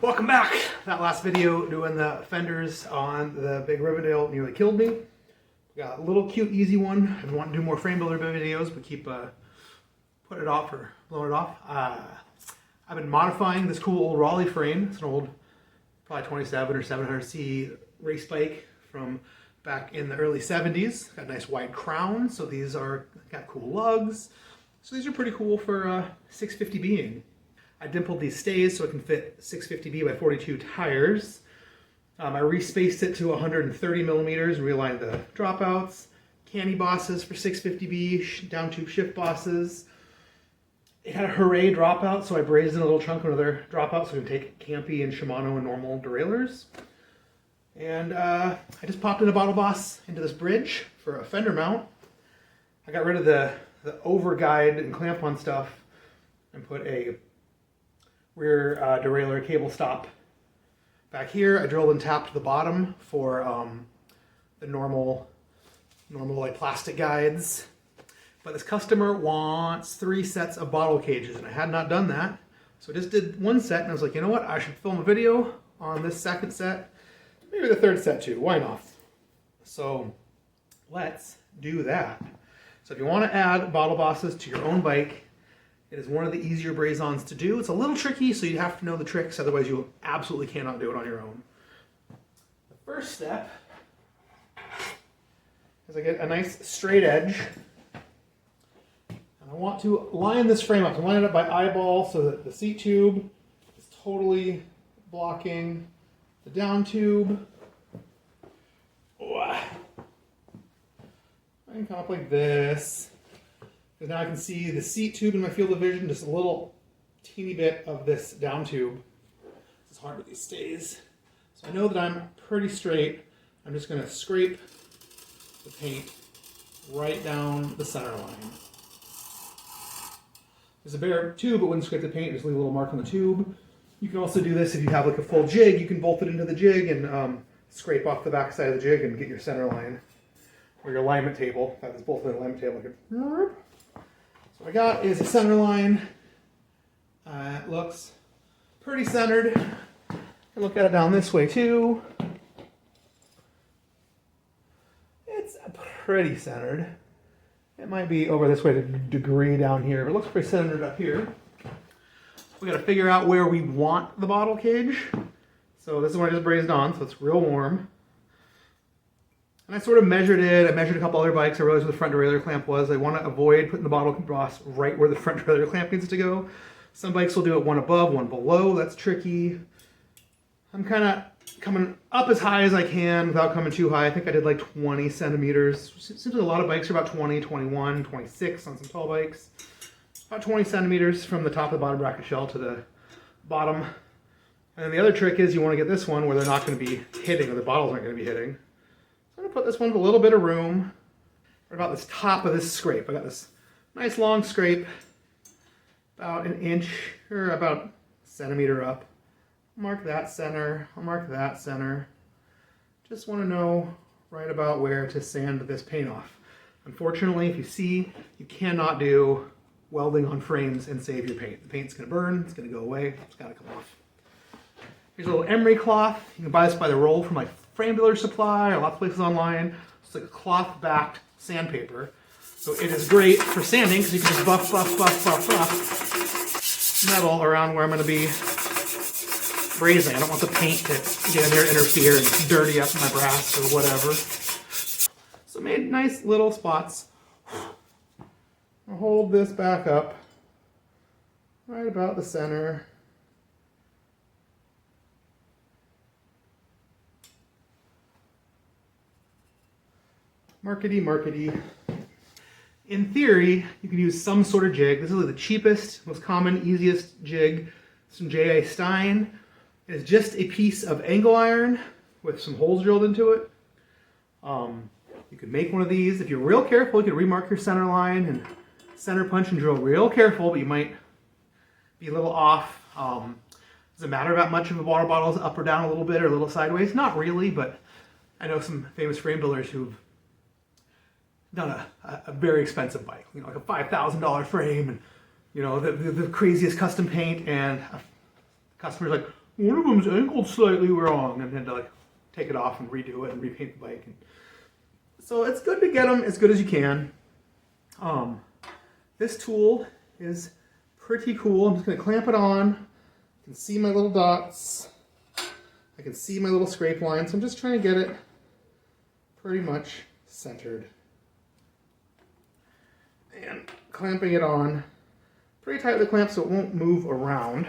Welcome back. That last video doing the fenders on the big Rivendell nearly killed me. Got a little cute easy one. I want to do more frame builder videos, but keep putting it off or blowing it off. I've been modifying this cool old Raleigh frame. It's an old probably 27 or 700C race bike from back in the early 70s. Got a nice wide crown, so these are got cool lugs. So these are pretty cool for 650Bing. I dimpled these stays so it can fit 650B by 42 tires. I respaced it to 130 millimeters and realigned the dropouts. Canny bosses for 650B, down tube shift bosses. It had a Hooray dropout, so I brazed in a little chunk of another dropout so we can take Campy and Shimano and normal derailleurs. And I just popped in a bottle boss into this bridge for a fender mount. I got rid of the over guide and clamp on stuff and put a rear derailleur cable stop back here. I drilled and tapped the bottom for the normal like plastic guides. But this customer wants 3 sets of bottle cages, and I had not done that. So I just did 1 set, and I was like, you know what? I should film a video on this second set. Maybe the 3rd set too. Why not? So let's do that. So if you want to add bottle bosses to your own bike, it is one of the easier braze-ons to do. It's a little tricky, so you have to know the tricks, otherwise you absolutely cannot do it on your own. The first step is I get a nice straight edge, and I want to line this frame up. So line it up by eyeball so that the seat tube is totally blocking the down tube. I can come up like this. Because now I can see the seat tube in my field of vision, just a little teeny bit of this down tube. It's hard with these stays. So I know that I'm pretty straight. I'm just going to scrape the paint right down the center line. There's a bare tube, but wouldn't scrape the paint, just leave a little mark on the tube. You can also do this if you have like a full jig. You can bolt it into the jig and scrape off the back side of the jig and get your center line. Or your alignment table. That is bolted in the alignment table. So what I got is a center line. It looks pretty centered. I can look at it down this way too. It's pretty centered. It might be over this way to a degree down here, but it looks pretty centered up here. We got to figure out where we want the bottle cage. So this is what I just brazed on, so it's real warm. And I sort of measured it. I measured a couple other bikes. I realized where the front derailleur clamp was. I want to avoid putting the bottle boss right where the front derailleur clamp needs to go. Some bikes will do it one above, one below. That's tricky. I'm kind of coming up as high as I can without coming too high. I think I did like 20 centimeters. Seems like a lot of bikes are about 20, 21, 26 on some tall bikes. About 20 centimeters from the top of the bottom bracket shell to the bottom. And then the other trick is you want to get this one where they're not going to be hitting, or the bottles aren't going to be hitting. I'm going to put this one with a little bit of room right about this top of this scrape. I got this nice long scrape, about 1 inch or about a centimeter up. I'll mark that center. I'll mark that center. Just want to know right about where to sand this paint off. Unfortunately, if you see, you cannot do welding on frames and save your paint. The paint's going to burn. It's going to go away. It's got to come off. Here's a little emery cloth. You can buy this by the roll from like frame builder supply or lots of places online. It's like a cloth-backed sandpaper. So it is great for sanding because you can just buff metal around where I'm going to be brazing. I don't want the paint to get in there and interfere and dirty up my brass or whatever. So made nice little spots. I'll hold this back up right about the center. Markety. In theory, you can use some sort of jig. This is like the cheapest, most common, easiest jig. It's from J.A. Stein. It is just a piece of angle iron with some holes drilled into it. You could make one of these. If you're real careful, you could remark your center line and center punch and drill real careful, but you might be a little off. Does it matter that much if the water bottle is up or down a little bit or a little sideways? Not really, but I know some famous frame builders who've done a very expensive bike, you know, like a $5,000 frame, and you know the craziest custom paint, and the customer's like, one of them's angled slightly wrong, and then to like take it off and redo it and repaint the bike. And so it's good to get them as good as you can. This tool is pretty cool. I'm just going to clamp it on. You can see my little dots. I can see my little scrape lines. So I'm just trying to get it pretty much centered. And clamping it on pretty tightly clamped so it won't move around.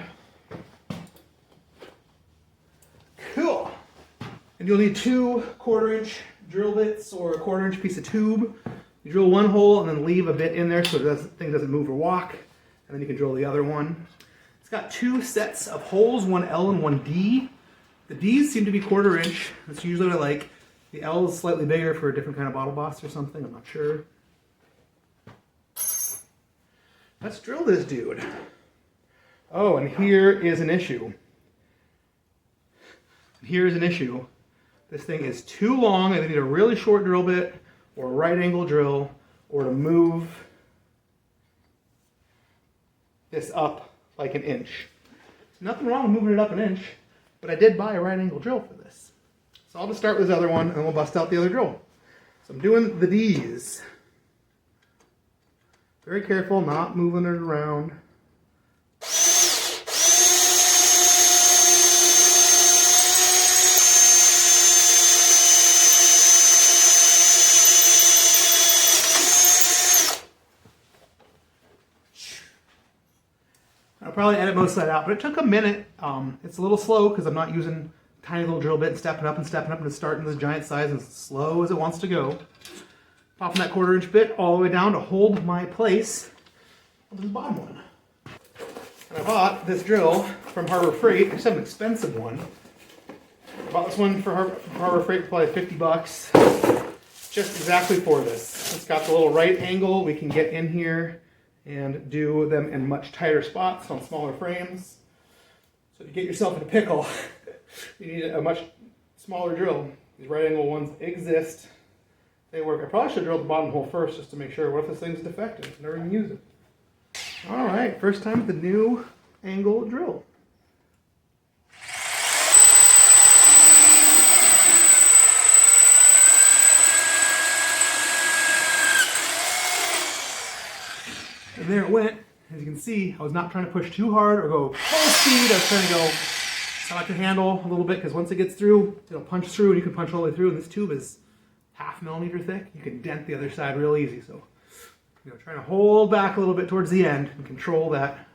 Cool. And you'll need 2 1/4-inch drill bits or a 1/4-inch piece of tube. You drill one hole and then leave a bit in there so the thing doesn't move or walk. And then you can drill the other one. It's got 2 sets of holes, one L and one D. The D's seem to be 1/4-inch. That's usually what I like. The L is slightly bigger for a different kind of bottle boss or something. I'm not sure. Let's drill this dude. Oh, and here is an issue. Here's an issue. This thing is too long. I either need a really short drill bit or a right angle drill, or to move this up like an inch. Nothing wrong with moving it up an inch, but I did buy a right angle drill for this. So I'll just start with this other one and then we'll bust out the other drill. So I'm doing the D's. Very careful, not moving it around. I'll probably edit most of that out, but it took a minute. It's a little slow because I'm not using a tiny little drill bit and stepping up, and it's starting this giant size as slow as it wants to go. Popping that 1/4-inch bit all the way down to hold my place on this bottom one. And I bought this drill from Harbor Freight. It's an expensive one. I bought this one from Harbor Freight for probably 50 bucks. Just exactly for this. It's got the little right angle. We can get in here and do them in much tighter spots on smaller frames. So if you get yourself in a pickle, you need a much smaller drill. These right angle ones exist. They work. I probably should drill the bottom hole first just to make sure. What if this thing's defective? Never even use it. All right, first time with the new angle drill. And there it went. As you can see, I was not trying to push too hard or go full speed. I was trying to go select the handle a little bit because once it gets through, it'll punch through and you can punch all the way through. And this tube is 1/2 millimeter thick. You can dent the other side real easy. So, trying to hold back a little bit towards the end and control that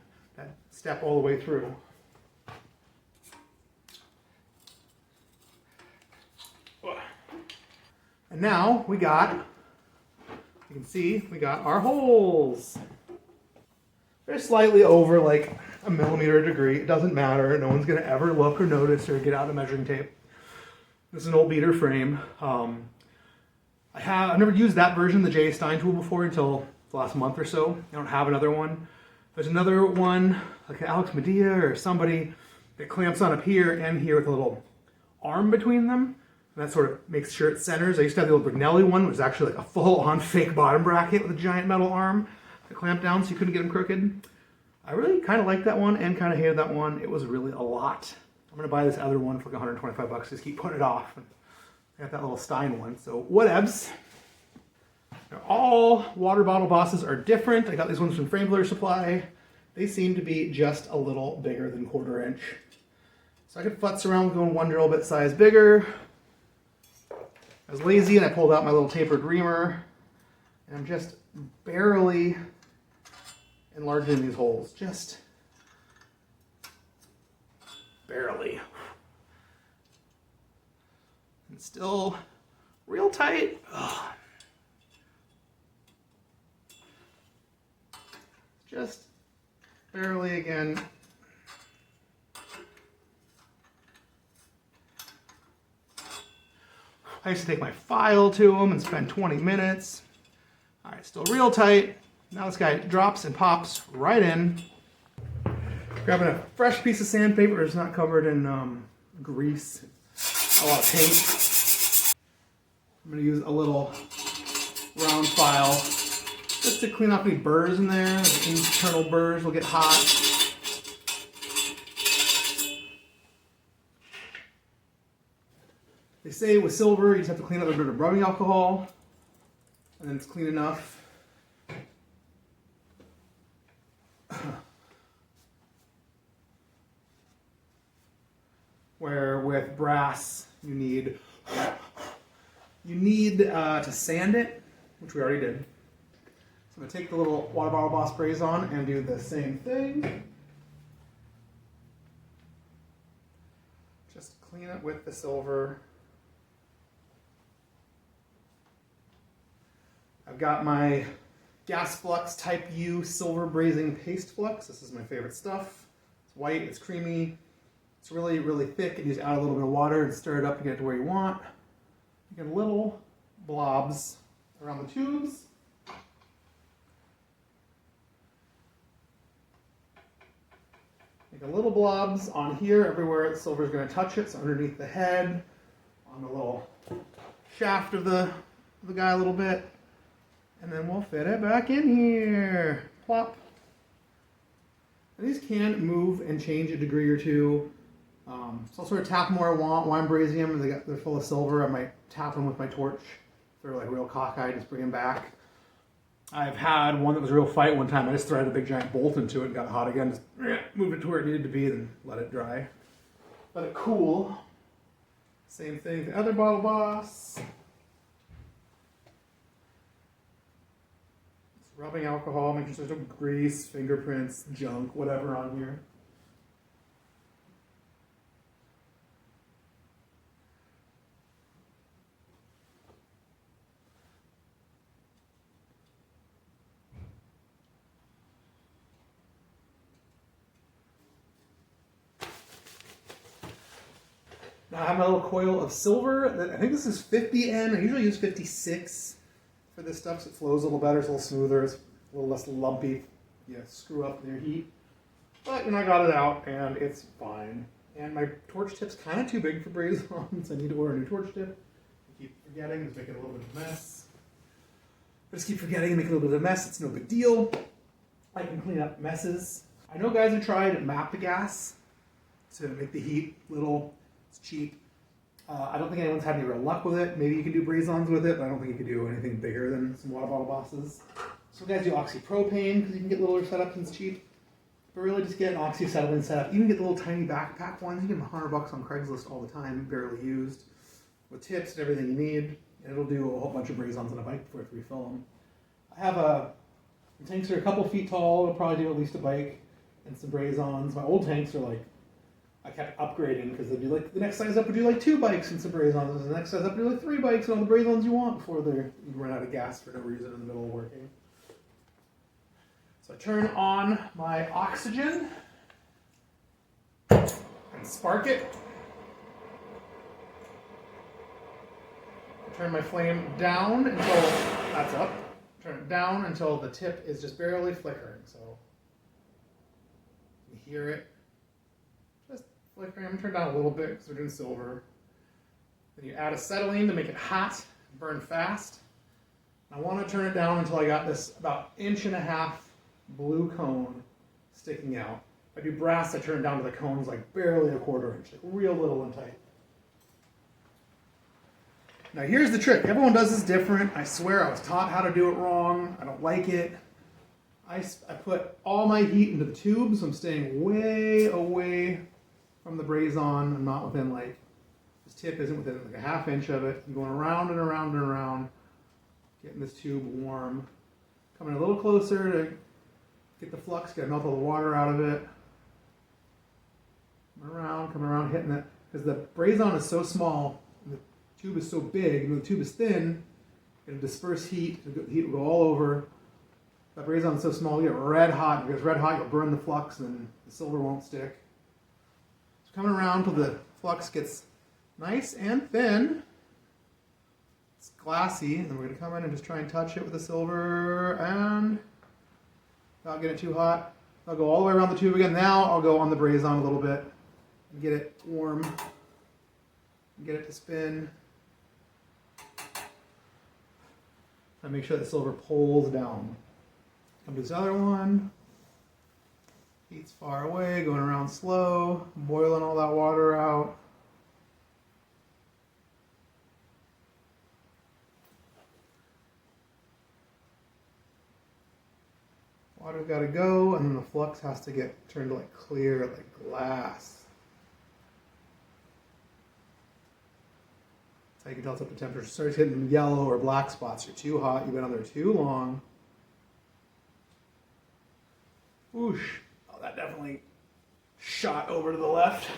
step all the way through. And now we got, you can see, we got our holes. They're slightly over like a millimeter a degree. It doesn't matter. No one's going to ever look or notice or get out a measuring tape. This is an old beater frame. I've never used that version, the J. Stein tool, before until the last month or so. I don't have another one. There's another one, like Alex Medea or somebody, that clamps on up here and here with a little arm between them. And that sort of makes sure it centers. I used to have the old Brignelli one, which was actually like a full-on fake bottom bracket with a giant metal arm that clamped down so you couldn't get them crooked. I really kind of liked that one and kind of hated that one. It was really a lot. I'm going to buy this other one for like 125 bucks. Just keep putting it off. I got that little Stein one, so whatevs. Now, all water bottle bosses are different. I got these ones from Frame Builder Supply. They seem to be just a little bigger than 1/4 inch. So I could futz around with going one drill bit size bigger. I was lazy and I pulled out my little tapered reamer. And I'm just barely enlarging these holes. Just barely. And still real tight. Ugh. Just barely again. I used to take my file to them and spend 20 minutes. All right, still real tight. Now this guy drops and pops right in. Grabbing a fresh piece of sandpaper that's not covered in grease, a lot of paint. I'm gonna use a little round file just to clean off any burrs in there. The internal burrs will get hot. They say with silver, you just have to clean out a bit of rubbing alcohol, and then it's clean enough. Where with brass, you need to sand it, which we already did. So I'm gonna take the little water bottle boss sprays on and do the same thing. Just clean it with the silver. I've got my Gas Flux Type U Silver Brazing Paste Flux. This is my favorite stuff. It's white, it's creamy, it's really, really thick, and you just add a little bit of water and stir it up to get it to where you want. You get little blobs around the tubes. Make a little blobs on here, everywhere the silver is going to touch it, so underneath the head, on the little shaft of the guy a little bit, and then we'll fit it back in here. Plop. And these can move and change a degree or two. So I'll sort of tap them where I want. While I'm brazing them, they're full of silver, I might tap them with my torch. If they're like real cockeyed, just bring them back. I've had one that was a real fight one time. I just threaded a big giant bolt into it and got hot again. Just moved it to where it needed to be, then let it dry. Let it cool. Same thing with the other bottle boss. Just rubbing alcohol, making sure there's no grease, fingerprints, junk, whatever on here. Now I have my little coil of silver. I think this is 50N. I usually use 56 for this stuff, so it flows a little better, it's a little smoother, it's a little less lumpy. You screw up your heat. But I got it out and it's fine. And my torch tip's kind of too big for braze-ons. I need to order a new torch tip. I keep forgetting, just making a little bit of a mess. I just keep forgetting and making a little bit of a mess. It's no big deal. I can clean up messes. I know guys have tried map the gas to make the heat little. It's cheap. I don't think anyone's had any real luck with it. Maybe you can do braze-ons with it, but I don't think you can do anything bigger than some water bottle bosses. Some guys do oxypropane because you can get littler setups and it's cheap. But really just get an oxyacetylene setup. Even get the little tiny backpack ones. You get them $100 on Craigslist all the time, barely used. With tips and everything you need. And it'll do a whole bunch of braze-ons on a bike before you have to refill them. I have the tanks are a couple feet tall. It'll probably do at least a bike and some braze-ons. My old tanks are like, I kept upgrading because they'd be like, the next size up would do like 2 bikes and some braze-ons. The next size up would do like 3 bikes and all the braze-ons you want before you run out of gas for no reason in the middle of working. So I turn on my oxygen and spark it. I turn my flame down until that's up. Turn it down until the tip is just barely flickering. So you hear it. Flickering. I'm going to turn down a little bit because we're doing silver. Then you add acetylene to make it hot, burn fast. I want to turn it down until I got this about 1.5 inch blue cone sticking out. If I do brass, I turn it down to the cones like barely a 1/4 inch, like real little and tight. Now here's the trick. Everyone does this different. I swear I was taught how to do it wrong. I don't like it. I put all my heat into the tube, so I'm staying way away from the braze-on. I'm not within like, this tip isn't within like a 1/2 inch of it. I'm going around and around and around, getting this tube warm. Coming a little closer to get the flux, get melt all the water out of it. Coming around, hitting it. Because the braze-on is so small, and the tube is so big, and the tube is thin, it'll disperse heat, the heat will go all over. That braze-on is so small, you get red hot. If it gets red hot, you'll burn the flux, and the silver won't stick. Coming around till the flux gets nice and thin. It's glassy, and then we're going to come in and just try and touch it with the silver and not get it too hot. I'll go all the way around the tube again. Now I'll go on the braze-on a little bit and get it warm and get it to spin. And make sure the silver pulls down. Come to this other one. Heat's far away, going around slow, boiling all that water out. Water's got to go, and then the flux has to get turned to like clear, like glass. That's how you can tell it's up to temperature. Starts hitting yellow or black spots. You're too hot. You've been on there too long. Whoosh. Oh, that definitely shot over to the left.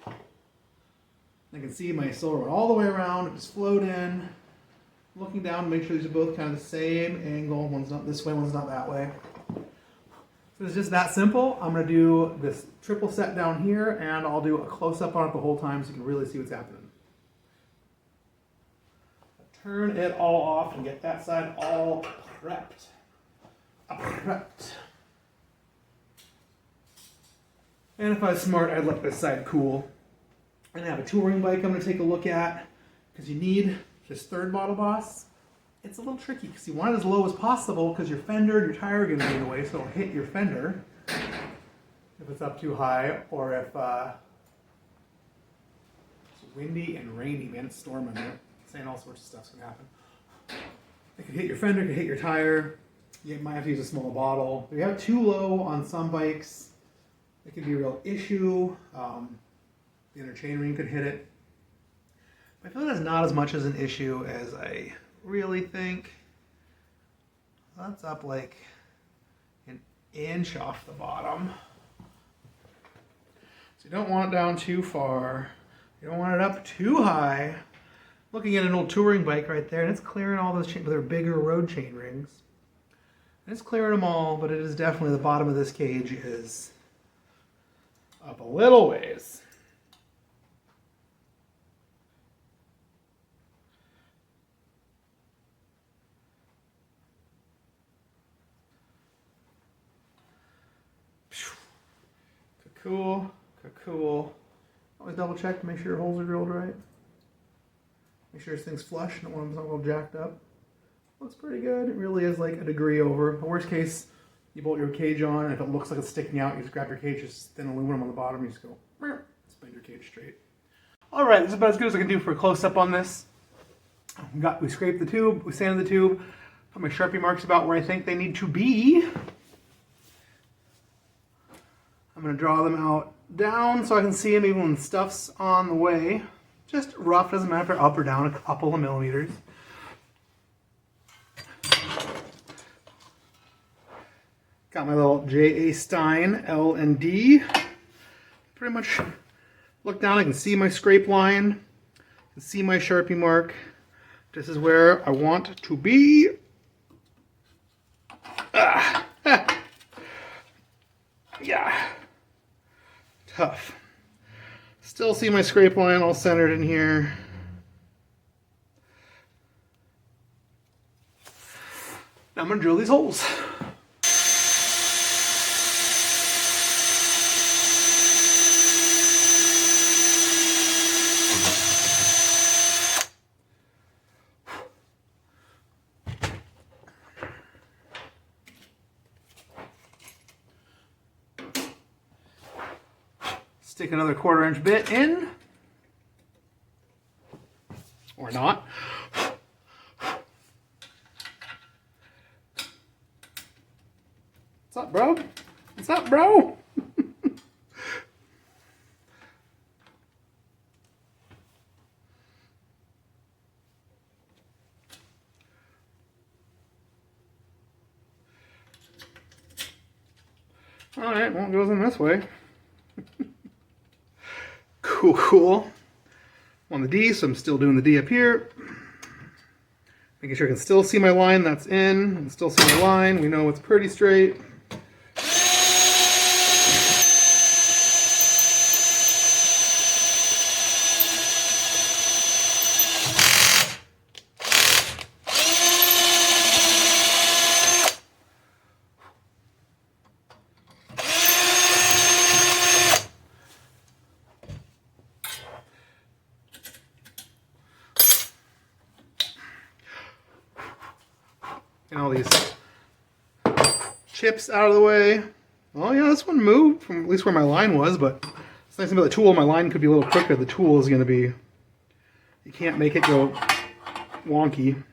I can see my silver went all the way around. It just flowed in. Looking down to make sure these are both kind of the same angle. One's not this way, one's not that way. So it's just that simple. I'm going to do this triple set down here, and I'll do a close-up on it the whole time so you can really see what's happening. Turn it all off and get that side all prepped. And if I was smart, I'd let this side cool. And I have a touring bike I'm going to take a look at, because you need this third bottle boss. It's a little tricky because you want it as low as possible because your fender and your tire are going to be in the way, so it'll hit your fender if it's up too high, or if it's windy and rainy. Man, it's storming there. Saying all sorts of stuff's going to happen. It could hit your fender, it could hit your tire. You might have to use a small bottle. If you have too low on some bikes, it can be a real issue. The inner chainring could hit it. I feel that's not as much as an issue as I really think. That's up like an inch off the bottom. So you don't want it down too far. You don't want it up too high. Looking at an old touring bike right there, and it's clearing all those chain, but they're bigger road chain rings. And it's clearing them all, but it is definitely the bottom of this cage is up a little ways. Cool, cool. Always double check to make sure your holes are drilled right. Make sure this thing's flush, don't want them all jacked up. Looks pretty good. It really is like a degree over. The worst case, you bolt your cage on, and if it looks like it's sticking out, you just grab your cage, just thin aluminum on the bottom, you just go, spin your cage straight. All right, this is about as good as I can do for a close-up on this. We scraped the tube, we sanded the tube, put my Sharpie marks about where I think they need to be. I'm going to draw them out down so I can see them even when stuff's on the way. Just rough, doesn't matter if they're up or down, a couple of millimeters. Got my little J.A. Stein L and D. Pretty much look down, I can see my scrape line, I can see my Sharpie mark. This is where I want to be. Yeah. Tough. Still see my scrape line all centered in here. Now I'm going to drill these holes. Stick another 1/4 inch bit in, or not. What's up, bro? What's up, bro? All right, well, it goes in this way. Cool. On the D, so I'm still doing the D up here. Making sure I can still see my line that's in. I can still see my line. We know it's pretty straight. And all these chips out of the way. Oh yeah, this one moved from at least where my line was, but it's nice about the tool. My line could be a little crooked. The tool is going to be, you can't make it go wonky.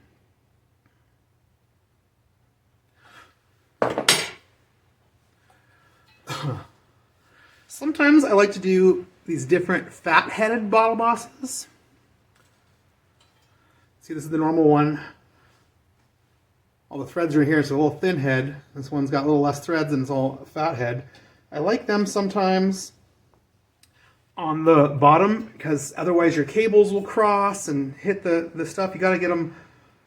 Sometimes I like to do these different fat-headed bottle bosses. See, this is the normal one. All the threads are in here, so a little thin head. This one's got a little less threads and it's all fat head. I like them sometimes on the bottom because otherwise your cables will cross and hit the stuff. You got to get them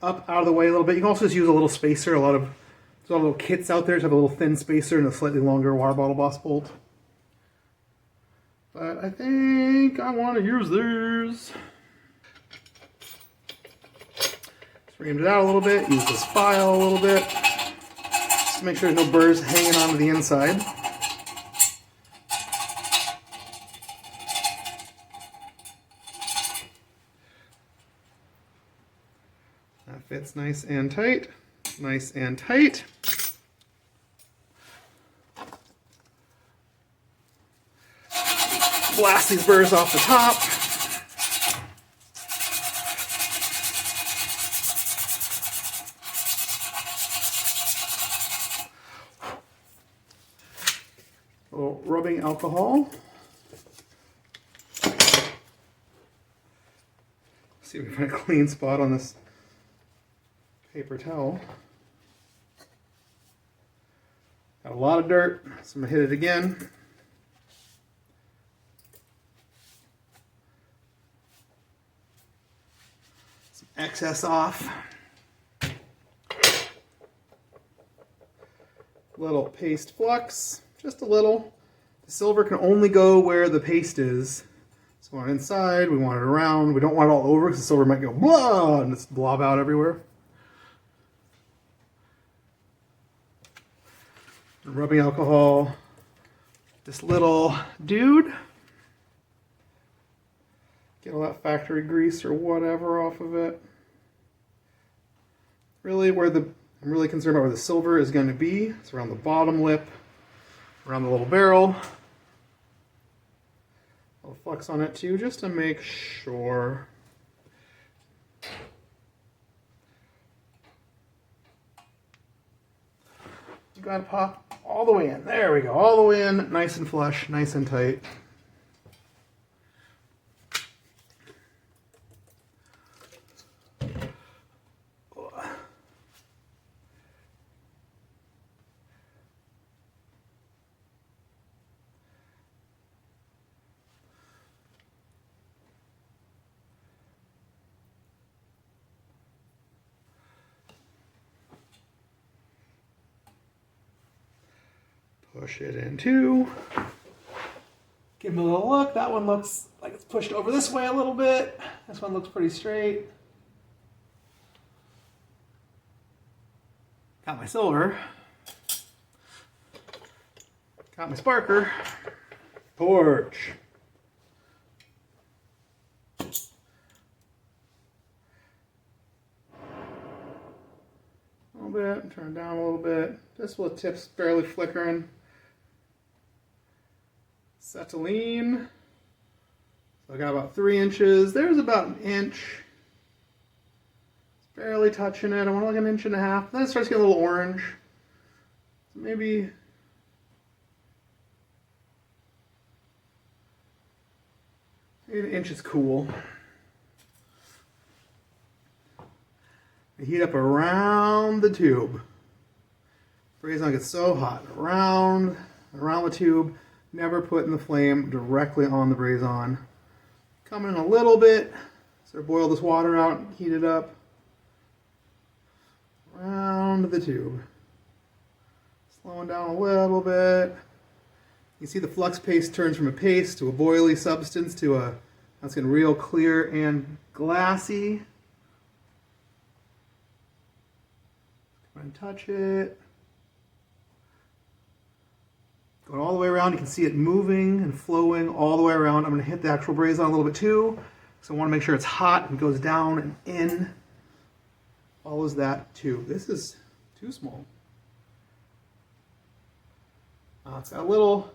up out of the way a little bit. You can also just use a little spacer. There's a lot of little kits out there to have a little thin spacer and a slightly longer water bottle boss bolt. But I think I want to use these. Reamed it out a little bit, use this file a little bit, just to make sure there's no burrs hanging onto the inside. That fits nice and tight, nice and tight. Blast these burrs off the top. A little rubbing alcohol. See if we can find a clean spot on this paper towel. Got a lot of dirt, so I'm gonna hit it again. Some excess off. Little paste flux. Just a little. The silver can only go where the paste is. So we want it inside, we want it around. We don't want it all over because the silver might go blah and just blob out everywhere. Rubbing alcohol. This little dude. Get all that factory grease or whatever off of it. Really I'm really concerned about where the silver is going to be. It's around the bottom lip. Around the little barrel. A little flux on it too, just to make sure. You gotta pop all the way in. There we go, all the way in, nice and flush, nice and tight. Push it in too. Give him a little look. That one looks like it's pushed over this way a little bit. This one looks pretty straight. Got my silver. Got my sparker. Torch. A little bit, turn it down a little bit. Just while the tip's barely flickering. Acetylene. So I got about 3 inches. There's about 1 inch. It's barely touching it. I want like 1.5 inches. Then it starts getting a little orange. So maybe 1 inch is cool. Heat up around the tube. Brazed gets so hot. Around the tube. Never putting the flame directly on the brazed. Coming in a little bit. So boil this water out, heat it up. Around the tube. Slowing down a little bit. You see the flux paste turns from a paste to a boily substance to a, that's getting real clear and glassy. Come and touch it. Going all the way around, you can see it moving and flowing all the way around. I'm going to hit the actual brazed a little bit too, so I want to make sure it's hot and goes down and in. Follows that tube. This is too small. It's got a little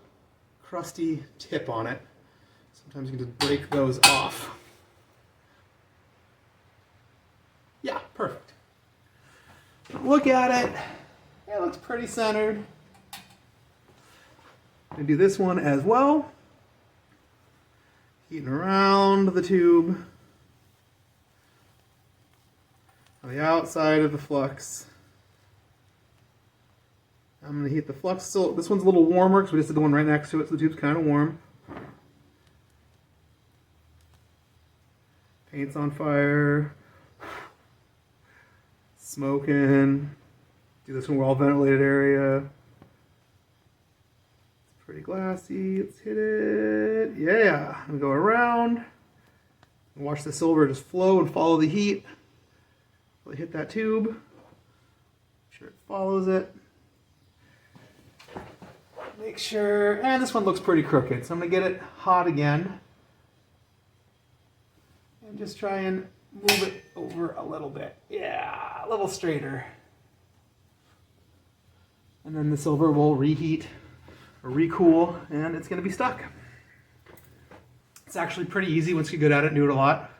crusty tip on it. Sometimes you can just break those off. Yeah, perfect. Look at it. It looks pretty centered. And do this one as well. Heating around the tube on the outside of the flux. I'm going to heat the flux. So this one's a little warmer because we just did the one right next to it, so the tube's kind of warm. Paint's on fire. Smoking. Do this one well ventilated area. It's pretty glassy. Let's hit it. Yeah. I'm going to go around. Watch the silver just flow and follow the heat. Really hit that tube. Make sure it follows it. Make sure, and this one looks pretty crooked, so I'm going to get it hot again. And just try and move it over a little bit. Yeah, a little straighter. And then the silver will reheat or recool, and it's going to be stuck. It's actually pretty easy once you get good at it and do it a lot.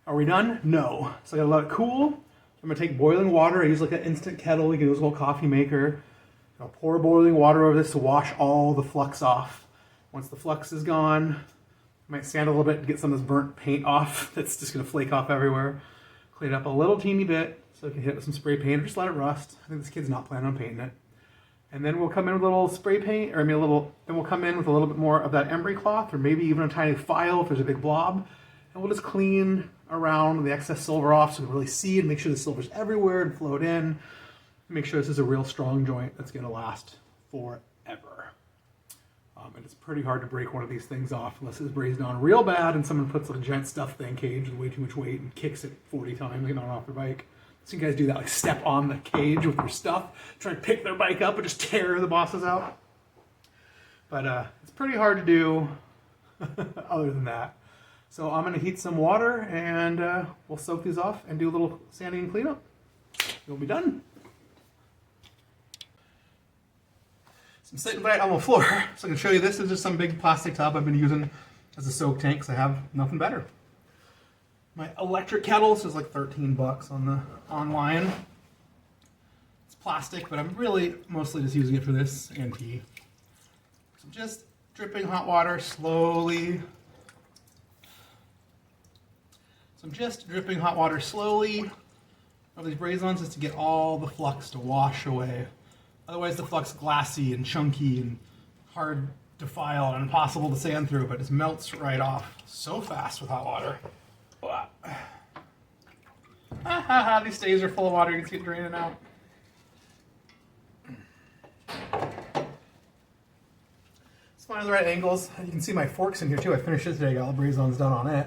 Are we done? No. So I got to let it cool. I'm going to take boiling water. I use like an instant kettle. You can use a little coffee maker. I'll pour boiling water over this to wash all the flux off. Once the flux is gone, I might sand a little bit to get some of this burnt paint off that's just going to flake off everywhere. Clean it up a little teeny bit so I can hit it with some spray paint or just let it rust. I think this kid's not planning on painting it. And then we'll come in with a little spray paint, or then we'll come in with a little bit more of that emery cloth, or maybe even a tiny file if there's a big blob. And we'll just clean around the excess silver off so we can really see and make sure the silver's everywhere and float in. Make sure this is a real strong joint that's going to last forever. And it's pretty hard to break one of these things off unless it's brazed on real bad and someone puts a giant stuffed thing cage with way too much weight and kicks it 40 times getting on off their bike. So you guys do that, like step on the cage with your stuff, try and pick their bike up and just tear the bosses out. But it's pretty hard to do other than that. So I'm going to heat some water and we'll soak these off and do a little sanding and cleanup. We'll be done. So I'm sitting right on the floor, so I can show you this. This is just some big plastic tub I've been using as a soak tank because I have nothing better. My electric kettle, this is like 13 bucks on the online. It's plastic, but I'm really mostly just using it for this and tea. So I'm just dripping hot water slowly. So I'm just dripping hot water slowly over these brazed just to get all the flux to wash away. Otherwise the flux is glassy and chunky and hard to file and impossible to sand through, but it just melts right off so fast with hot water. These staves are full of water, you can see it draining out. Let's find the right angles. You can see my forks in here too. I finished it today, got all the brazed done on it.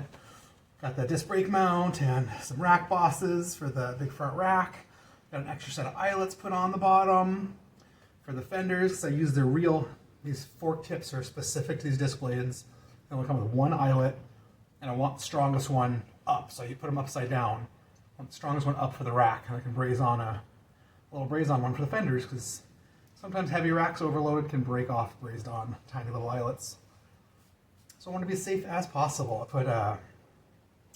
Got the disc brake mount and some rack bosses for the big front rack. Got an extra set of eyelets put on the bottom for the fenders. I use these fork tips are specific to these disc blades. They only come with one eyelet, and I want the strongest one up, so you put them upside down. I want the strongest one up for the rack, and I can braze on a little braze on one for the fenders, because sometimes heavy racks overloaded can break off brazed on tiny little eyelets. So I want to be as safe as possible. I put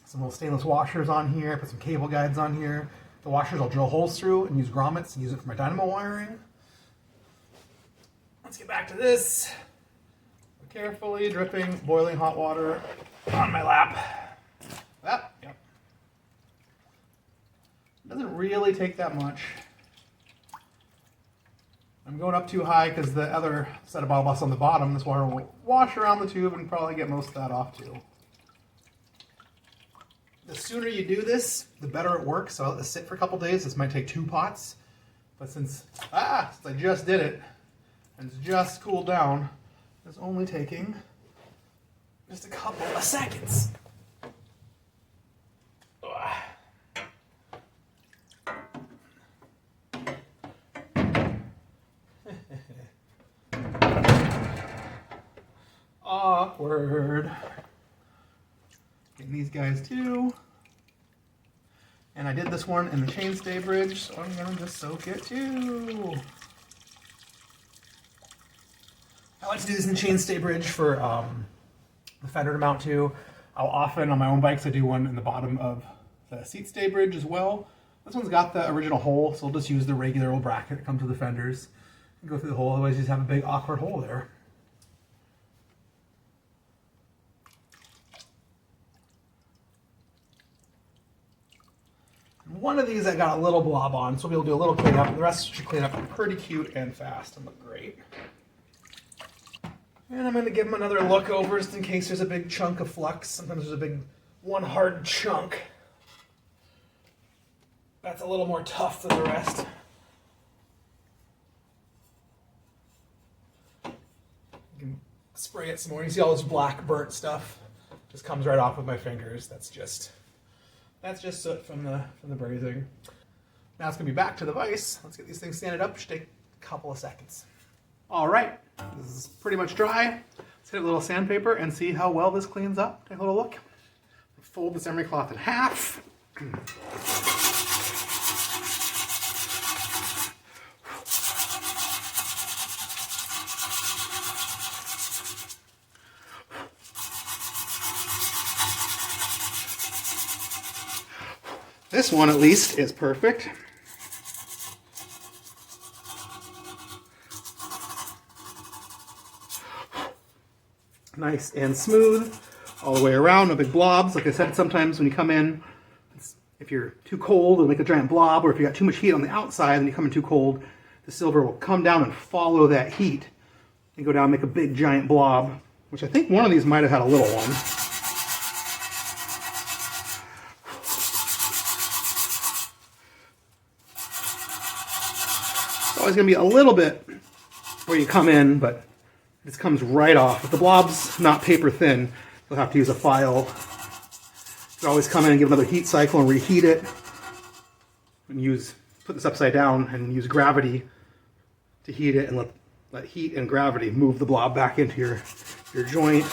some little stainless washers on here, I put some cable guides on here. The washers I'll drill holes through and use grommets and use it for my dynamo wiring. Let's get back to this. Carefully dripping boiling hot water on my lap. Yep. It doesn't really take that much. I'm going up too high because the other set of bottle busts on the bottom, this water will wash around the tube and probably get most of that off too. The sooner you do this, the better it works. So I'll let this sit for a couple days. This might take 2 pots. But since I just did it, and it's just cooled down, it's only taking just a couple of seconds. Awkward. Getting these guys too. And I did this one in the chainstay bridge, so I'm gonna just soak it too. I like to do this in the chainstay bridge for the fender to mount to. I'll often, on my own bikes, I do one in the bottom of the seat stay bridge as well. This one's got the original hole, so we'll just use the regular old bracket that comes with the fenders and go through the hole, otherwise you just have a big awkward hole there. one of these I got a little blob on, so we'll be able to do a little cleanup. The rest should clean up pretty cute and fast and look great. And I'm going to give them another look over just in case there's a big chunk of flux. Sometimes there's a big one hard chunk that's a little more tough than the rest. You can spray it some more. You see all this black burnt stuff just comes right off with my fingers. That's just soot from the brazing. Now it's gonna be back to the vise. Let's get these things sanded up. Should take a couple of seconds. All right, this is pretty much dry. Let's hit a little sandpaper and see how well this cleans up. Take a little look. Fold this emery cloth in half. This one, at least, is perfect. Nice and smooth all the way around, no big blobs. Like I said, sometimes when you come in, if you're too cold, it'll make a giant blob, or if you got too much heat on the outside and you come in too cold, the silver will come down and follow that heat and go down and make a big giant blob, which I think one of these might have had a little one. It's always going to be a little bit where you come in, but this comes right off. If the blob's not paper thin, you'll have to use a file. You can always come in and give another heat cycle and reheat it. And put this upside down and use gravity to heat it, and let heat and gravity move the blob back into your joint.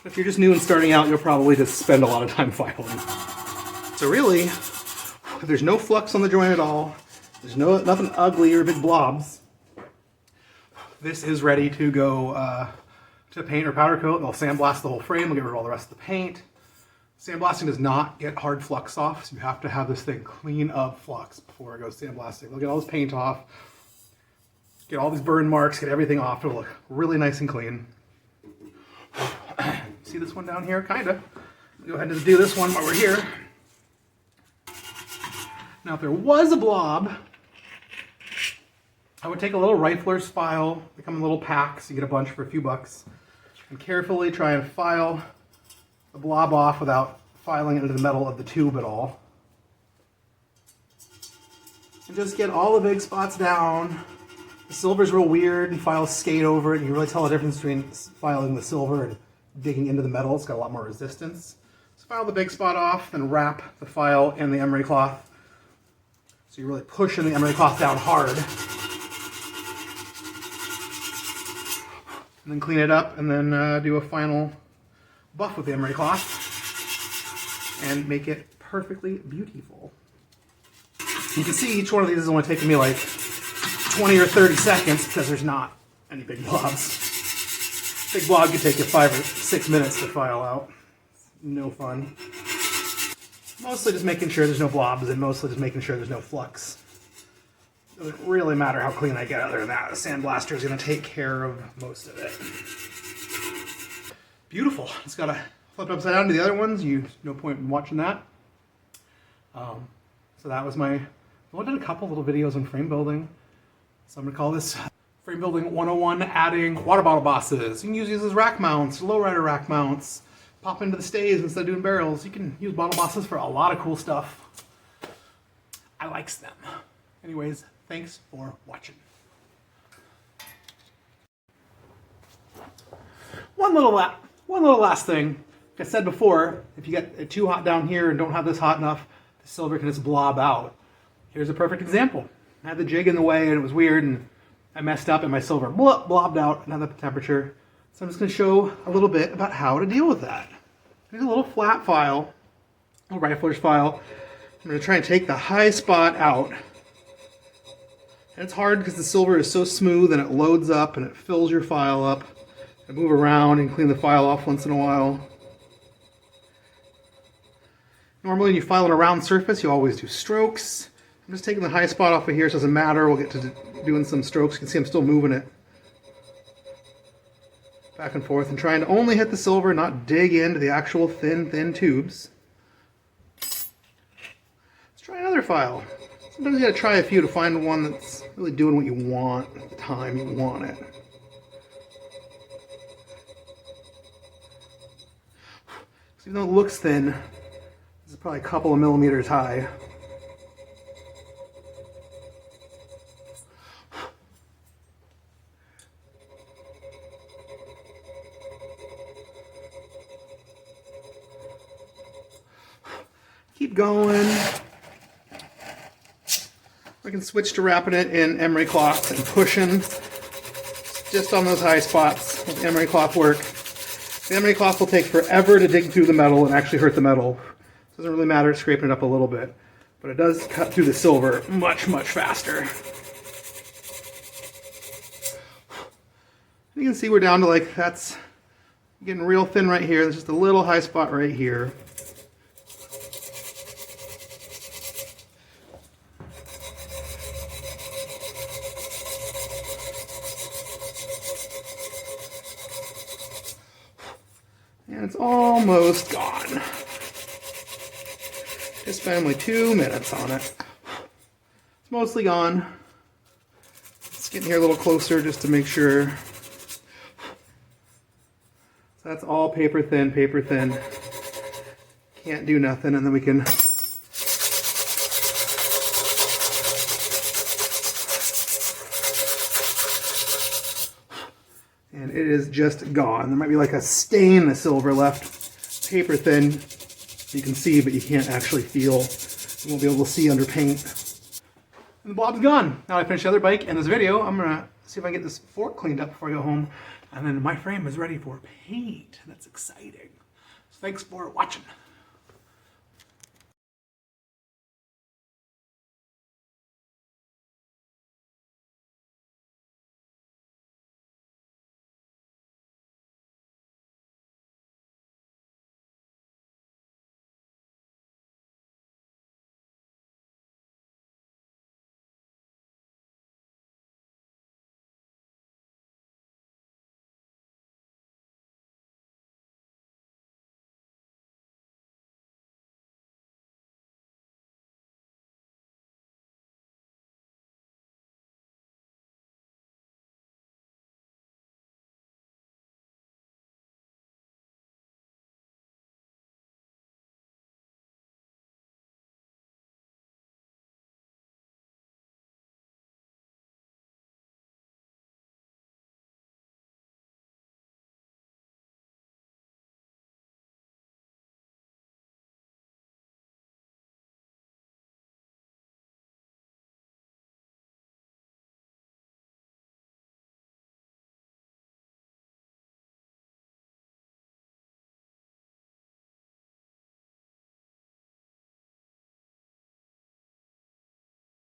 If you're just new and starting out, you'll probably just spend a lot of time filing. So really, there's no flux on the joint at all. There's nothing ugly or big blobs. This is ready to go to paint or powder coat. They'll sandblast the whole frame. We'll get rid of all the rest of the paint. Sandblasting does not get hard flux off, so you have to have this thing clean of flux before it goes sandblasting. They'll get all this paint off, get all these burn marks, get everything off. It'll look really nice and clean. See this one down here? Kinda. Go ahead and do this one while we're here. Now, if there was a blob, I would take a little rifler's file. They come in little packs. You get a bunch for a few bucks. And carefully try and file the blob off without filing it into the metal of the tube at all. And just get all the big spots down. The silver's real weird, and files skate over it, and you really tell the difference between filing the silver and digging into the metal. It's got a lot more resistance. So file the big spot off, then wrap the file in the emery cloth. So you're really pushing the emery cloth down hard. And then clean it up, and then do a final buff with the emery cloth and make it perfectly beautiful. You can see each one of these is only taking me like 20 or 30 seconds because there's not any big blobs. Big blob could take you 5 or 6 minutes to file out. No fun. Mostly just making sure there's no blobs, and mostly just making sure there's no flux. Doesn't really matter how clean I get other than that. The sandblaster is going to take care of most of it. Beautiful. It's got to flip upside down to the other ones. No point in watching that. So that was I did a couple little videos on frame building. So I'm going to call this Frame Building 101, adding water bottle bosses. You can use these as rack mounts, lowrider rack mounts. Pop into the stays instead of doing barrels. You can use bottle bosses for a lot of cool stuff. I likes them. Anyways, thanks for watching. One little last thing. Like I said before, if you get it too hot down here and don't have this hot enough, the silver can just blob out. Here's a perfect example. I had the jig in the way and it was weird, and I messed up and my silver blobbed out another temperature. So I'm just going to show a little bit about how to deal with that. Here's a little flat file, a little rifler's file. I'm going to try and take the high spot out. And it's hard because the silver is so smooth and it loads up and it fills your file up. And move around and clean the file off once in a while. Normally when you file on a round surface, you always do strokes. I'm just taking the high spot off of here, so it doesn't matter. We'll get to doing some strokes. You can see I'm still moving it back and forth and trying to only hit the silver, not dig into the actual thin tubes. file. Sometimes you gotta try a few to find one that's really doing what you want at the time you want it. So even though it looks thin, this is probably a couple of millimeters high. Keep going. We can switch to wrapping it in emery cloth and pushing just on those high spots with emery cloth work. The emery cloth will take forever to dig through the metal and actually hurt the metal. It doesn't really matter scraping it up a little bit, but it does cut through the silver much, much faster. You can see we're down to like, that's getting real thin right here. There's just a little high spot right here. And it's almost gone. Just spent only 2 minutes on it. It's mostly gone. Let's get here a little closer just to make sure. So that's all paper thin, paper thin. Can't do nothing, and then we can and it is just gone. There might be like a stain of silver left. Paper thin, you can see, but you can't actually feel. You won't be able to see under paint. And the blob's gone. Now I finished the other bike and this video, I'm gonna see if I can get this fork cleaned up before I go home. And then my frame is ready for paint. That's exciting. So thanks for watching.